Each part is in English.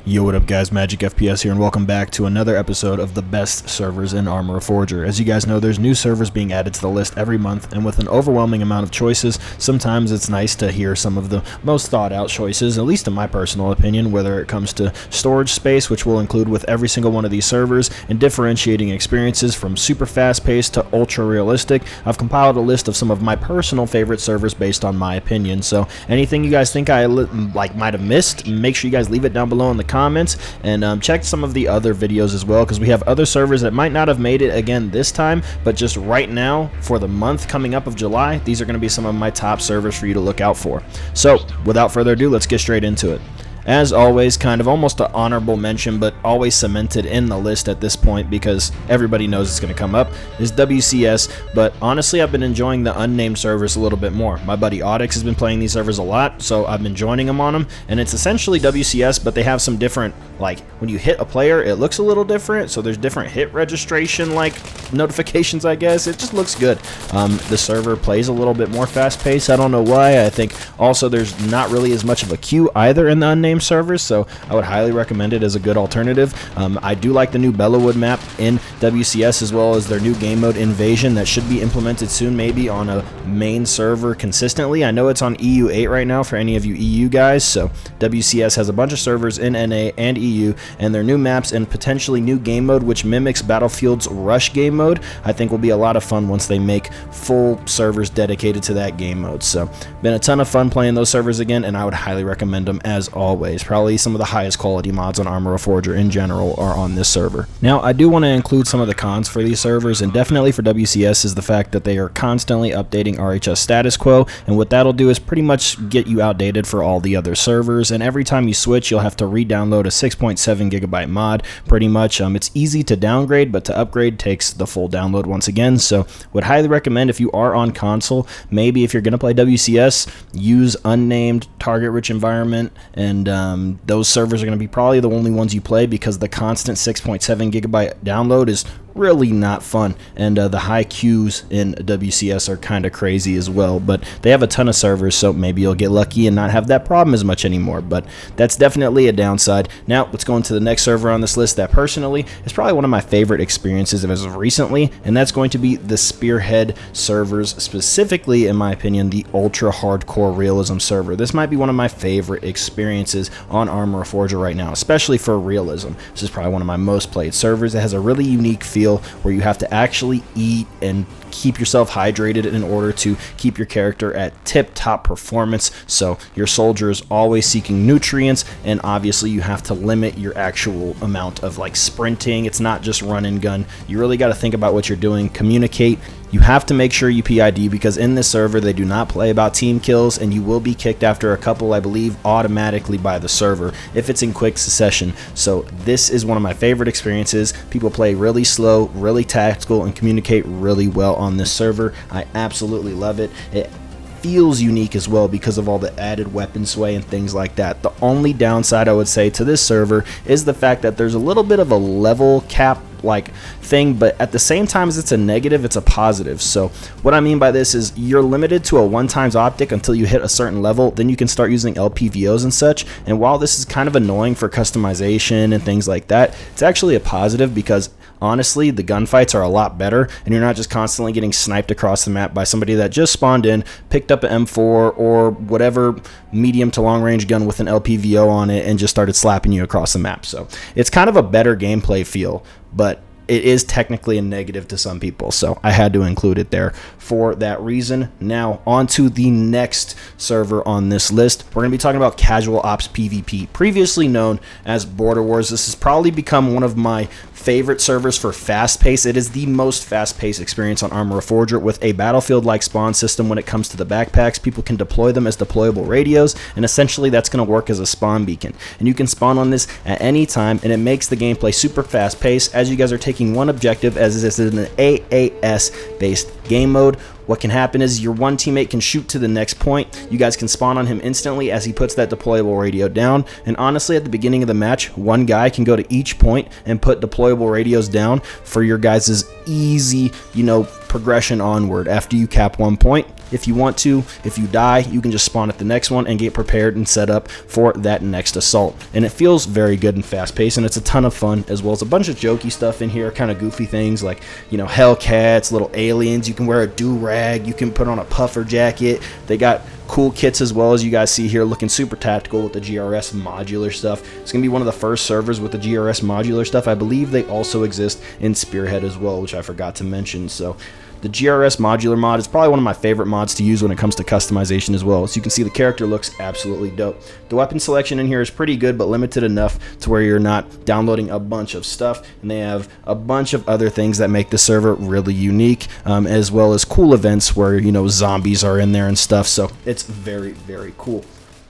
Yo, what up guys, MxgicFPS here, and welcome back to another episode of the best servers in Arma Reforger. As you guys know, there's new servers being added to the list every month, and with an overwhelming amount of choices, sometimes it's nice to hear some of the most thought out choices, at least in my personal opinion, whether it comes to storage space, which we'll include with every single one of these servers, and differentiating experiences from super fast paced to ultra realistic. I've compiled a list of some of my personal favorite servers based on my opinion, so anything you guys think I might have missed, make sure you guys leave it down below in the comments, and check some of the other videos as well, because we have other servers that might not have made it again this time, but just right now for the month coming up of July, these are going to be some of my top servers for you to look out for. So without further ado, let's get straight into it. As always, kind of almost an honorable mention, but always cemented in the list at this point because everybody knows it's going to come up, is WCS. But honestly, I've been enjoying the unnamed servers a little bit more. My buddy Audix has been playing these servers a lot, so I've been joining him on them. And it's essentially WCS, but they have some different, like when you hit a player, it looks a little different. So there's different hit registration, like notifications, I guess. It just looks good. The server plays a little bit more fast-paced. I don't know why. I think also there's not really as much of a queue either in the unnamed servers, so I would highly recommend it as a good alternative. I do like the new Bellawood map in WCS, as well as their new game mode Invasion that should be implemented soon, maybe on a main server consistently. I know it's on EU8 right now for any of you EU guys, so WCS has a bunch of servers in NA and EU, and their new maps and potentially new game mode which mimics Battlefield's Rush game mode I think will be a lot of fun once they make full servers dedicated to that game mode. So been a ton of fun playing those servers again, and I would highly recommend them as always. Probably some of the highest quality mods on Arma Reforger in general are on this server. Now, I do want to include some of the cons for these servers, and definitely for WCS is the fact that they are constantly updating RHS status quo, and what that'll do is pretty much get you outdated for all the other servers, and every time you switch, you'll have to re-download a 6.7 gigabyte mod, pretty much. It's easy to downgrade, but to upgrade takes the full download once again, so would highly recommend if you are on console, maybe if you're going to play WCS, use unnamed target-rich environment, and those servers are going to be probably the only ones you play because the constant 6.7 gigabyte download is really not fun, and the high queues in WCS are kind of crazy as well, but they have a ton of servers, so maybe you'll get lucky and not have that problem as much anymore, but that's definitely a downside. Now let's go into the next server on this list that personally is probably one of my favorite experiences as of recently, and that's going to be the Spearhead servers, specifically in my opinion the ultra hardcore realism server. This might be one of my favorite experiences on Arma Reforger right now, especially for realism. This is probably one of my most played servers. It has a really unique feel where you have to actually eat and keep yourself hydrated in order to keep your character at tip-top performance, so your soldier is always seeking nutrients, and obviously you have to limit your actual amount of like sprinting. It's not just run and gun. You really got to think about what you're doing, communicate. You have to make sure you PID because in this server they do not play about team kills, and you will be kicked after a couple, I believe, automatically by the server if it's in quick succession. So this is one of my favorite experiences. People play really slow, really tactical, and communicate really well on this server. I absolutely love it. It feels unique as well because of all the added weapon sway and things like that. The only downside I would say to this server is the fact that there's a little bit of a level cap like thing, but at the same time as it's a negative, it's a positive. So what I mean by this is you're limited to a 1x optic until you hit a certain level, then you can start using LPVOs and such, and while this is kind of annoying for customization and things like that, it's actually a positive because honestly the gunfights are a lot better, and you're not just constantly getting sniped across the map by somebody that just spawned in, picked up an M4 or whatever medium to long range gun with an LPVO on it and just started slapping you across the map. So it's kind of a better gameplay feel, but it is technically a negative to some people, so I had to include it there for that reason. Now on to the next server on this list. We're going to be talking about Casual Ops PvP, previously known as Border Wars. This has probably become one of my favorite servers for fast pace. It is the most fast paced experience on Arma Reforger with a Battlefield-like spawn system. When it comes to the backpacks, people can deploy them as deployable radios, and essentially that's going to work as a spawn beacon, and you can spawn on this at any time, and it makes the gameplay super fast paced as you guys are taking one objective, as this is an AAS based game mode. What can happen is your one teammate can shoot to the next point. You guys can spawn on him instantly as he puts that deployable radio down. And honestly, at the beginning of the match, one guy can go to each point and put deployable radios down for your guys' easy, progression onward. After you cap one point, if you want to. If you die, you can just spawn at the next one and get prepared and set up for that next assault. And it feels very good and fast-paced, and it's a ton of fun, as well as a bunch of jokey stuff in here, kind of goofy things like, you know, Hellcats, little aliens. You can wear a do-rag, you can put on a puffer jacket. They got cool kits as well, as you guys see here, looking super tactical with the GRS modular stuff. It's gonna be one of the first servers with the GRS modular stuff. I believe they also exist in Spearhead as well, which I forgot to mention. So the GRS modular mod is probably one of my favorite mods to use when it comes to customization as well. So you can see the character looks absolutely dope. The weapon selection in here is pretty good, but limited enough to where you're not downloading a bunch of stuff. And they have a bunch of other things that make the server really unique, as well as cool events where, you know, zombies are in there and stuff. So it's very, very cool.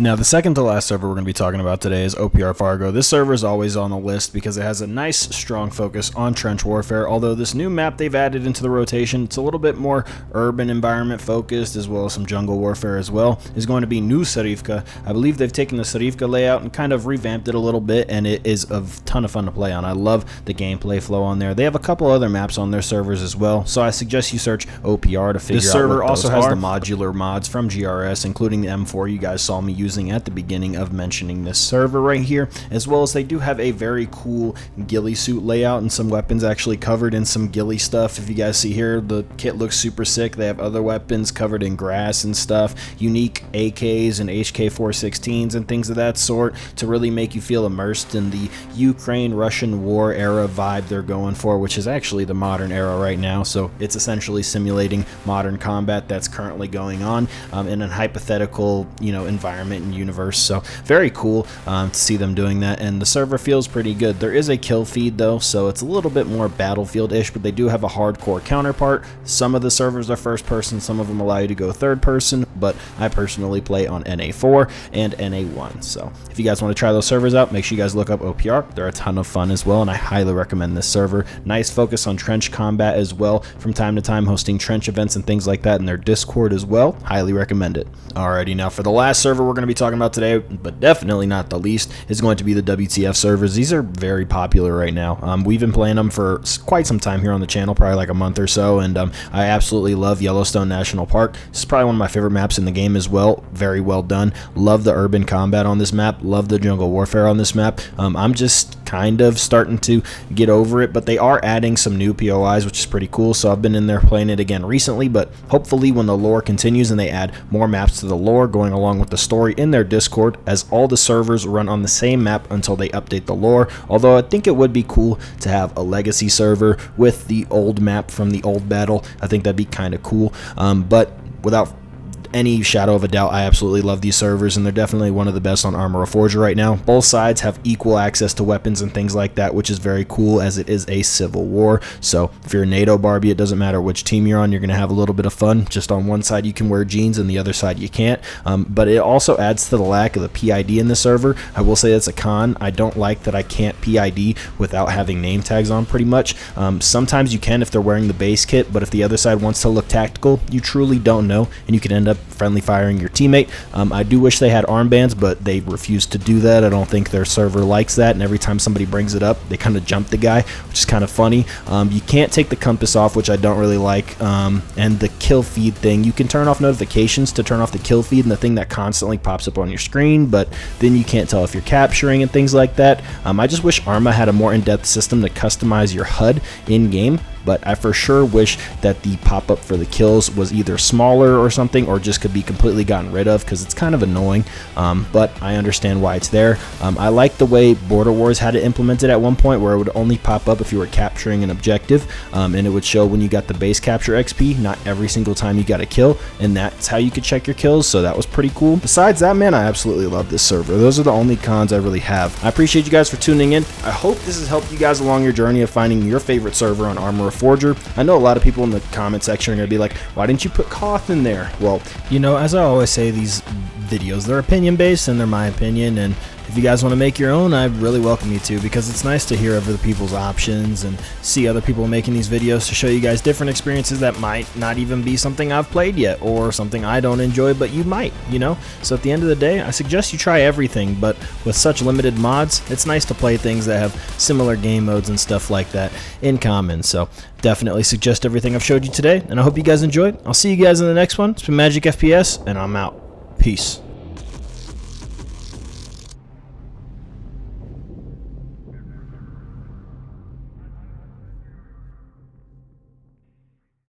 Now, the second to last server we're going to be talking about today is OPR Fargo. This server is always on the list because it has a nice, strong focus on trench warfare, although this new map they've added into the rotation, it's a little bit more urban environment focused, as well as some jungle warfare as well, is going to be New Sarivka. I believe they've taken the Sarivka layout and kind of revamped it a little bit, and it is a ton of fun to play on. I love the gameplay flow on there. They have a couple other maps on their servers as well, so I suggest you search OPR to figure out what those are. This server also has the modular mods from GRS, including the M4 you guys saw me using at the beginning of mentioning this server right here, as well as they do have a very cool ghillie suit layout and some weapons actually covered in some ghillie stuff. If you guys see here, the kit looks super sick. They have other weapons covered in grass and stuff, unique AKs and HK416s and things of that sort to really make you feel immersed in the Ukraine-Russian war era vibe they're going for, which is actually the modern era right now. So it's essentially simulating modern combat that's currently going on in a hypothetical, you know, environment and universe. So very cool to see them doing that, and the server feels pretty good. There is a kill feed though, so it's a little bit more Battlefield-ish, but they do have a hardcore counterpart. Some of the servers are first person, some of them allow you to go third person, but I personally play on NA4 and NA1. So if you guys want to try those servers out, make sure you guys look up OPR. They're a ton of fun as well, and I highly recommend this server. Nice focus on trench combat as well, from time to time hosting trench events and things like that in their Discord as well. Highly recommend it. Alrighty, now for the last server we're going to be talking about today, but definitely not the least, is going to be the WTF servers. These are very popular right now. We've been playing them for quite some time here on the channel, probably like a month or so, and I absolutely love Yellowstone National Park. This is probably one of my favorite maps in the game as well. Very well done. Love the urban combat on this map. Love the jungle warfare on this map. I'm just kind of starting to get over it, but they are adding some new POIs, which is pretty cool. So I've been in there playing it again recently, but hopefully when the lore continues and they add more maps to the lore going along with the story in their Discord, as all the servers run on the same map until they update the lore. Although I think it would be cool to have a legacy server with the old map from the old battle. I think that'd be kind of cool, but without any shadow of a doubt, I absolutely love these servers, and they're definitely one of the best on Arma Reforger right now. Both sides have equal access to weapons and things like that, which is very cool, as it is a civil war. So if you're a NATO Barbie, it doesn't matter which team you're on, you're going to have a little bit of fun. Just on one side you can wear jeans and the other side you can't, but it also adds to the lack of the PID in the server. I will say that's a con. I don't like that I can't PID without having name tags on pretty much. Sometimes you can if they're wearing the base kit, but if the other side wants to look tactical, you truly don't know, and you can end up friendly firing your teammate. I do wish they had armbands, but they refuse to do that. I don't think their server likes that, and every time somebody brings it up, they kind of jump the guy, which is kind of funny. You can't take the compass off, which I don't really like, and the kill feed thing. You can turn off notifications to turn off the kill feed and the thing that constantly pops up on your screen, but then you can't tell if you're capturing and things like that. I just wish Arma had a more in-depth system to customize your HUD in-game, but I for sure wish that the pop-up for the kills was either smaller or something, or just could be completely gotten rid of, because it's kind of annoying, but I understand why it's there. I like the way Border Wars had it implemented at one point, where it would only pop up if you were capturing an objective, and it would show when you got the base capture XP, not every single time you got a kill, and that's how you could check your kills, so that was pretty cool. Besides that, man, I absolutely love this server. Those are the only cons I really have. I appreciate you guys for tuning in. I hope this has helped you guys along your journey of finding your favorite server on Arma Reforger. I know a lot of people in the comment section are going to be like, why didn't you put Koth in there? Well, you know, as I always say, these videos, they're opinion based and they're my opinion, and If you guys want to make your own, I'd really welcome you to, because it's nice to hear other people's options and see other people making these videos to show you guys different experiences that might not even be something I've played yet, or something I don't enjoy but you might, you know? So at the end of the day, I suggest you try everything, but with such limited mods, it's nice to play things that have similar game modes and stuff like that in common. So definitely suggest everything I've showed you today, and I hope you guys enjoyed. I'll see you guys in the next one. It's been MxgicFPS, and I'm out. Peace.